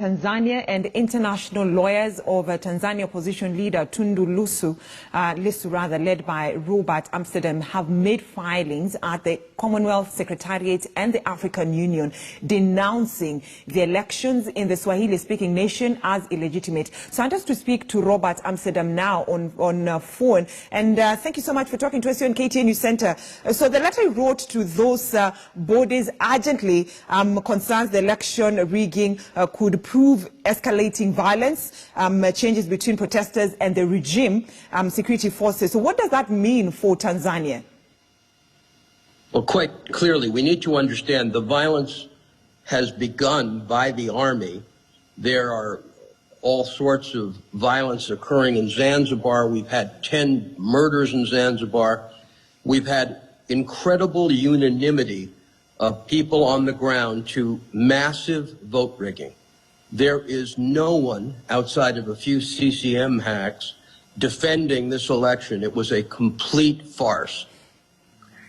Tanzania and international lawyers of Tanzania opposition leader TUNDU LISU, led by Robert Amsterdam, have made filings at the Commonwealth Secretariat and the African Union denouncing the elections in the Swahili-speaking nation as illegitimate. So I'm just to speak to Robert Amsterdam now on phone. And thank you so much for talking to us here on KTN News Center. So the letter he wrote to those bodies urgently concerns the election rigging could prove escalating violence, changes between protesters and the regime security forces. So what does that mean for Tanzania? Well, quite clearly, we need to understand the violence has begun by the army. There are all sorts of violence occurring in Zanzibar. We've had 10 murders in Zanzibar. We've had incredible unanimity of people on the ground to massive vote rigging. There is no one outside of a few CCM hacks defending this election. It was a complete farce.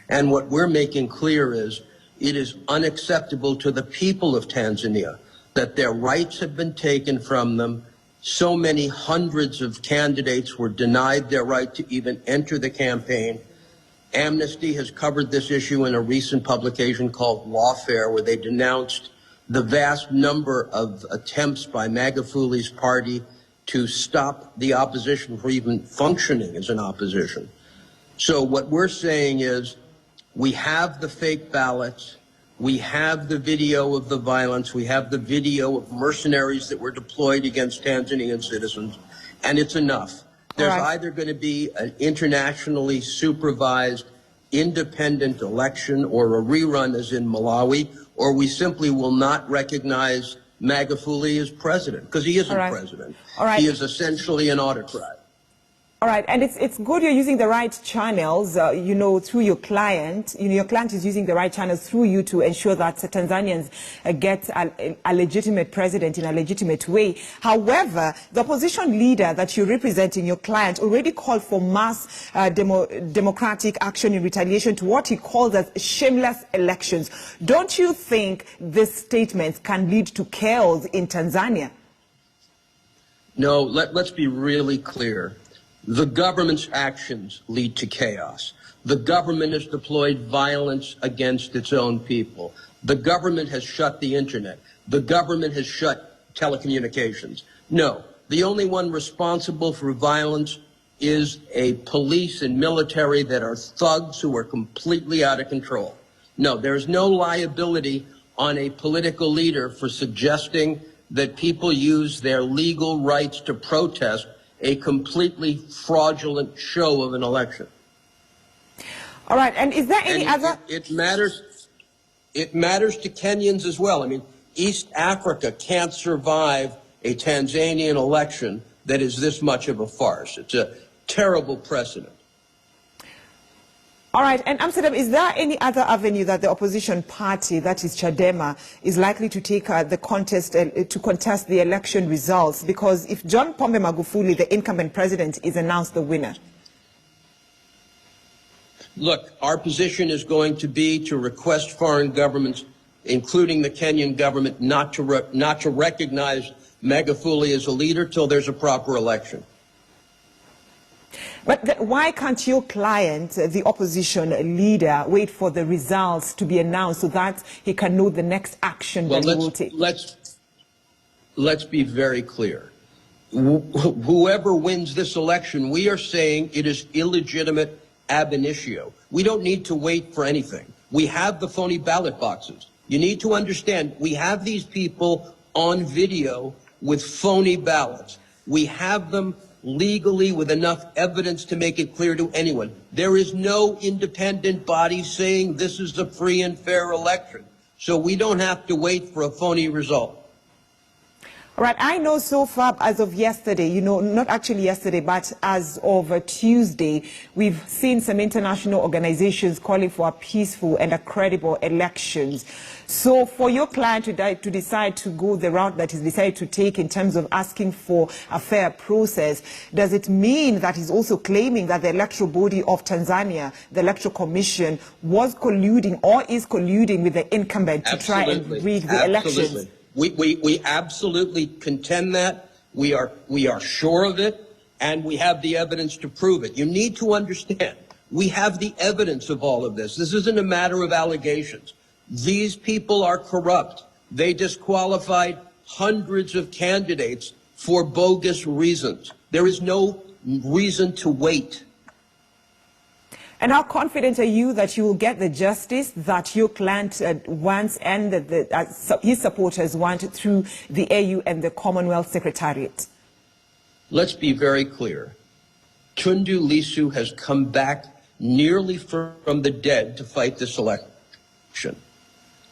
And what we're making clear is it is unacceptable to the people of Tanzania that their rights have been taken from them. So many hundreds of candidates were denied their right to even enter the campaign. Amnesty has covered this issue in a recent publication called Lawfare, where they denounced the vast number of attempts by Magufuli's party to stop the opposition from even functioning as an opposition. So what we're saying is we have the fake ballots, we have the video of the violence, we have the video of mercenaries that were deployed against Tanzanian citizens, and it's enough. There's either going to be an internationally supervised independent election or a rerun as in Malawi, or we simply will not recognize Magufuli as president, because he isn't president. He is essentially an autocrat. All right, and it's good you're using the right channels, through your client. Your client is using the right channels through you to ensure that Tanzanians get a legitimate president in a legitimate way. However, the opposition leader that you're representing, your client, already called for mass democratic action in retaliation to what he calls as shameless elections. Don't you think this statement can lead to chaos in Tanzania? No, let's be really clear. The government's actions lead to chaos. The government has deployed violence against its own people. The government has shut the internet. The government has shut telecommunications. No, the only one responsible for violence is a police and military that are thugs who are completely out of control. No, there is no liability on a political leader for suggesting that people use their legal rights to protest a completely fraudulent show of an election. All right, and is there any other... It matters to Kenyans as well. I mean, East Africa can't survive a Tanzanian election that is this much of a farce. It's a terrible precedent. All right, and Amsterdam, is there any other avenue that the opposition party, that is Chadema, is likely to take the contest to contest the election results? Because if John Pombe Magufuli, the incumbent president, is announced the winner. Look, our position is going to be to request foreign governments, including the Kenyan government, not to recognize Magufuli as a leader till there's a proper election. But why can't your client, the opposition leader, wait for the results to be announced so that he can know the next action that he will take? Let's be very clear. Whoever wins this election, we are saying it is illegitimate ab initio. We don't need to wait for anything. We have the phony ballot boxes. You need to understand, we have these people on video with phony ballots. We have them legally with enough evidence to make it clear to anyone. There is no independent body saying this is a free and fair election. So we don't have to wait for a phony result. All right, I know so far as of yesterday, not actually yesterday, but as of Tuesday, we've seen some international organizations calling for a peaceful and a credible elections. So for your client to decide to go the route that he's decided to take in terms of asking for a fair process, does it mean that he's also claiming that the electoral body of Tanzania, the Electoral Commission, was colluding or is colluding with the incumbent to try and rig the elections? We absolutely contend that. We are sure of it, and we have the evidence to prove it. You need to understand, we have the evidence of all of this. This isn't a matter of allegations. These people are corrupt. They disqualified hundreds of candidates for bogus reasons. There is no reason to wait. And how confident are you that you will get the justice that your client wants and that his supporters want through the AU and the Commonwealth Secretariat? Let's be very clear. TUNDU LISU has come back nearly from the dead to fight this election.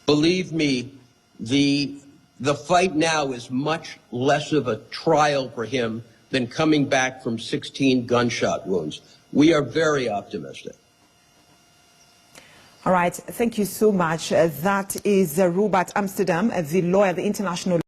Believe me, the fight now is much less of a trial for him than coming back from 16 gunshot wounds. We are very optimistic. All right. Thank you so much. That is Robert Amsterdam, the lawyer, the international